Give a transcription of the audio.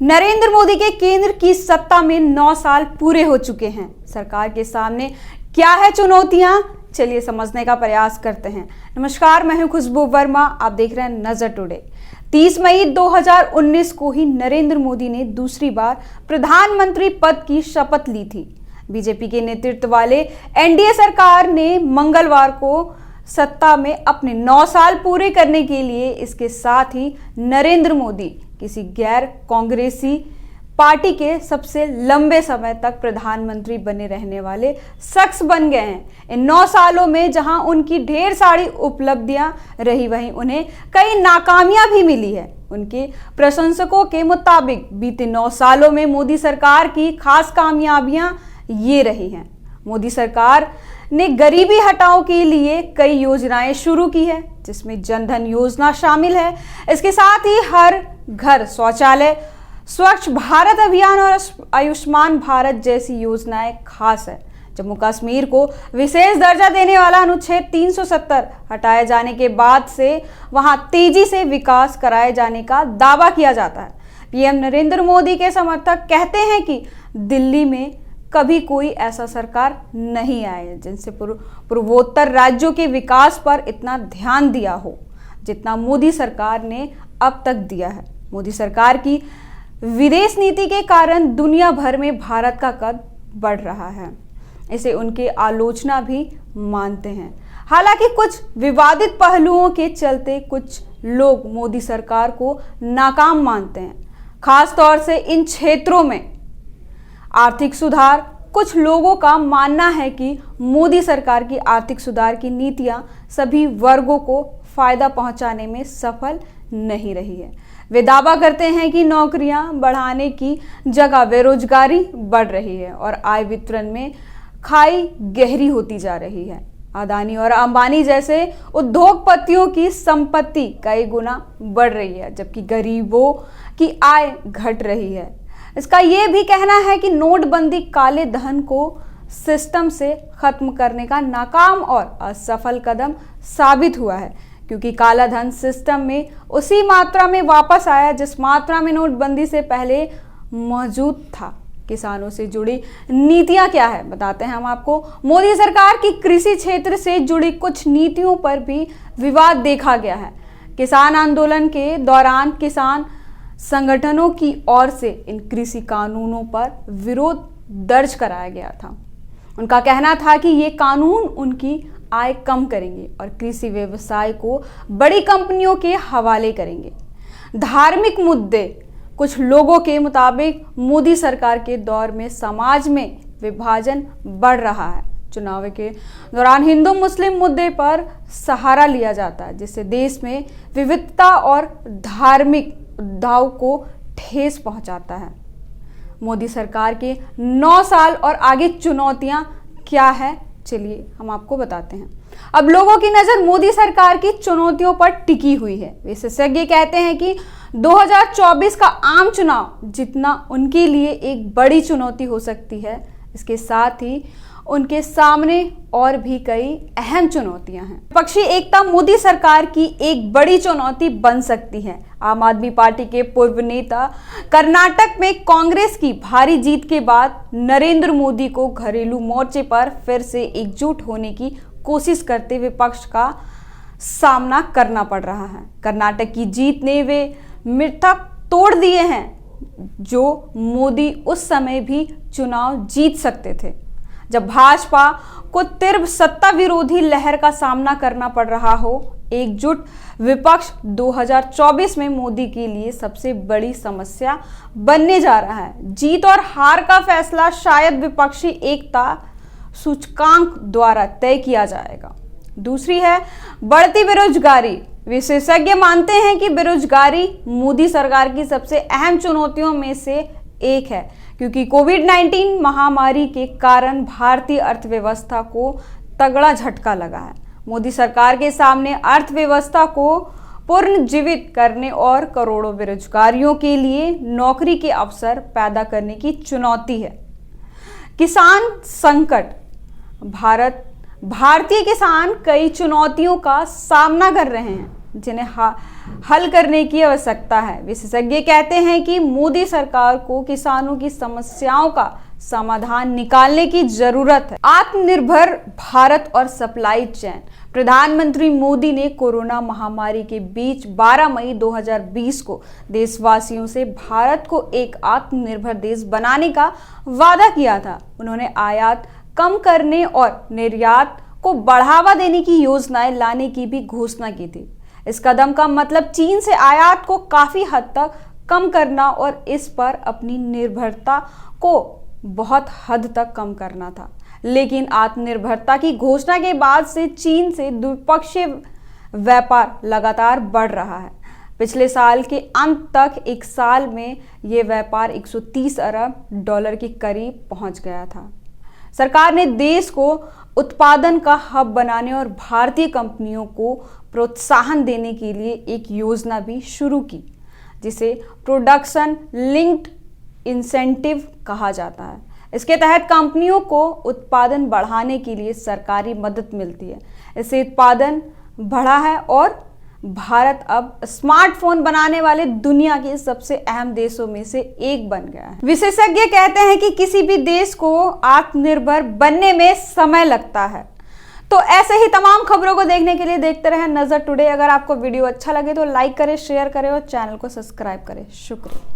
नरेंद्र मोदी के केंद्र की सत्ता में 9 साल पूरे हो चुके हैं। सरकार के सामने क्या है चुनौतियां, चलिए समझने का प्रयास करते हैं। नमस्कार, मैं हूं खुशबू वर्मा, आप देख रहे हैं नजर टुडे। 30 मई 2019 को ही नरेंद्र मोदी ने दूसरी बार प्रधानमंत्री पद की शपथ ली थी। बीजेपी के नेतृत्व वाले एनडीए सरकार ने मंगलवार को सत्ता में अपने 9 साल पूरे करने के लिए इसके साथ ही नरेंद्र मोदी किसी गैर कांग्रेसी पार्टी के सबसे लंबे समय तक प्रधानमंत्री बने रहने वाले शख्स बन गए हैं। इन 9 सालों में जहां उनकी ढेर सारी उपलब्धियां रही, वहीं उन्हें कई नाकामियां भी मिली है। उनके प्रशंसकों के मुताबिक बीते 9 सालों में मोदी सरकार की खास कामयाबियां ये रही हैं। मोदी सरकार ने गरीबी हटाओ के लिए कई योजनाएं शुरू की है, जिसमें जनधन योजना शामिल है। इसके साथ ही हर घर शौचालय, स्वच्छ भारत अभियान और आयुष्मान भारत जैसी योजनाएं खास है। जम्मू कश्मीर को विशेष दर्जा देने वाला अनुच्छेद 370 हटाए जाने के बाद से वहां तेजी से विकास कराए जाने का दावा किया जाता है। पीएम नरेंद्र मोदी के समर्थक कहते हैं कि दिल्ली में कभी कोई ऐसा सरकार नहीं आए जिनसे पूर्वोत्तर राज्यों के विकास पर इतना ध्यान दिया हो जितना मोदी सरकार ने अब तक दिया है। मोदी सरकार की विदेश नीति के कारण दुनिया भर में भारत का कद बढ़ रहा है। इसे उनके आलोचना भी मानते हैं। हालांकि कुछ विवादित पहलुओं के चलते कुछ लोग मोदी सरकार को नाकाम मानते हैं, खास तौर से इन क्षेत्रों में आर्थिक सुधार। कुछ लोगों का मानना है कि मोदी सरकार की आर्थिक सुधार की नीतियां सभी वर्गों को फायदा पहुंचाने में सफल नहीं रही है। वे दावा करते हैं कि नौकरियां बढ़ाने की जगह बेरोजगारी बढ़ रही है और आय वितरण में खाई गहरी होती जा रही है। अदानी और अंबानी जैसे उद्योगपतियों की संपत्ति कई गुना बढ़ रही है, जबकि गरीबों की आय घट रही है। इसका यह भी कहना है कि नोटबंदी काले धन को सिस्टम से खत्म करने का नाकाम और असफल कदम साबित हुआ है, क्योंकि काला धन सिस्टम में उसी मात्रा में वापस आया जिस मात्रा में नोटबंदी से पहले मौजूद था। किसानों से जुड़ी नीतियां क्या है, बताते हैं हम आपको। मोदी सरकार की कृषि क्षेत्र से जुड़ी कुछ नीतियों पर भी विवाद देखा गया है। किसान आंदोलन के दौरान किसान संगठनों की ओर से इन कृषि कानूनों पर विरोध दर्ज कराया गया था। उनका कहना था कि ये कानून उनकी आय कम करेंगे और कृषि व्यवसाय को बड़ी कंपनियों के हवाले करेंगे। धार्मिक मुद्दे। कुछ लोगों के मुताबिक मोदी सरकार के दौर में समाज में विभाजन बढ़ रहा है। चुनाव के दौरान हिंदू मुस्लिम मुद्दे पर सहारा लिया जाता है, जिससे देश में विविधता और धार्मिक उद्दाव को ठेस पहुंचाता है। मोदी सरकार के 9 साल और आगे चुनौतियां क्या है, चलिए हम आपको बताते हैं। अब लोगों की नजर मोदी सरकार की चुनौतियों पर टिकी हुई है। विशेषज्ञ कहते हैं कि 2024 का आम चुनाव जीतना उनके लिए एक बड़ी चुनौती हो सकती है। इसके साथ ही उनके सामने और भी कई अहम चुनौतियां हैं। विपक्षी एकता मोदी सरकार की एक बड़ी चुनौती बन सकती है। आम आदमी पार्टी के पूर्व नेता कर्नाटक में कांग्रेस की भारी जीत के बाद नरेंद्र मोदी को घरेलू मोर्चे पर फिर से एकजुट होने की कोशिश करते विपक्ष का सामना करना पड़ रहा है। कर्नाटक की जीत ने वे मिथक तोड़ दिए हैं जो मोदी उस समय भी चुनाव जीत सकते थे, जब भाजपा को तीव्र सत्ता विरोधी लहर का सामना करना पड़ रहा हो। एकजुट विपक्ष 2024 में मोदी के लिए सबसे बड़ी समस्या बनने जा रहा है। जीत और हार का फैसला शायद विपक्षी एकता सूचकांक द्वारा तय किया जाएगा। दूसरी है बढ़ती बेरोजगारी। विशेषज्ञ मानते हैं कि बेरोजगारी मोदी सरकार की सबसे अहम चुनौतियों में से एक है, क्योंकि कोविड-19 महामारी के कारण भारतीय अर्थव्यवस्था को तगड़ा झटका लगा है। मोदी सरकार के सामने अर्थव्यवस्था को पुनर्जीवित करने और करोड़ों बेरोजगारियों के लिए नौकरी के अवसर पैदा करने की चुनौती है। किसान संकट। भारतीय किसान कई चुनौतियों का सामना कर रहे हैं। जिन्हें हल करने की आवश्यकता है। विशेषज्ञ कहते हैं कि मोदी सरकार को किसानों की समस्याओं का समाधान निकालने की जरूरत है। आत्मनिर्भर भारत और सप्लाई चेन। प्रधानमंत्री मोदी ने कोरोना महामारी के बीच 12 मई 2020 को देशवासियों से भारत को एक आत्मनिर्भर देश बनाने का वादा किया था। उन्होंने आयात कम करने और निर्यात को बढ़ावा देने की योजनाएं लाने की भी घोषणा की थी। इस कदम का मतलब चीन से आयात को काफी हद तक कम करना और इस पर अपनी निर्भरता को बहुत हद तक कम करना था। लेकिन आत्मनिर्भरता की घोषणा के बाद से चीन से द्विपक्षीय व्यापार लगातार बढ़ रहा है। पिछले साल के अंत तक एक साल में यह व्यापार 130 अरब डॉलर के करीब पहुंच गया था। सरकार ने देश को उत्पादन का हब बनाने और भारतीय कंपनियों को प्रोत्साहन देने के लिए एक योजना भी शुरू की, जिसे प्रोडक्शन लिंक्ड इंसेंटिव कहा जाता है। इसके तहत कंपनियों को उत्पादन बढ़ाने के लिए सरकारी मदद मिलती है। इससे उत्पादन बढ़ा है और भारत अब स्मार्टफोन बनाने वाले दुनिया के सबसे अहम देशों में से एक बन गया है। विशेषज्ञ कहते हैं कि किसी भी देश को आत्मनिर्भर बनने में समय लगता है। तो ऐसे ही तमाम खबरों को देखने के लिए देखते रहें नजर टुडे। अगर आपको वीडियो अच्छा लगे तो लाइक करें, शेयर करें और चैनल को सब्सक्राइब करें। शुक्रिया।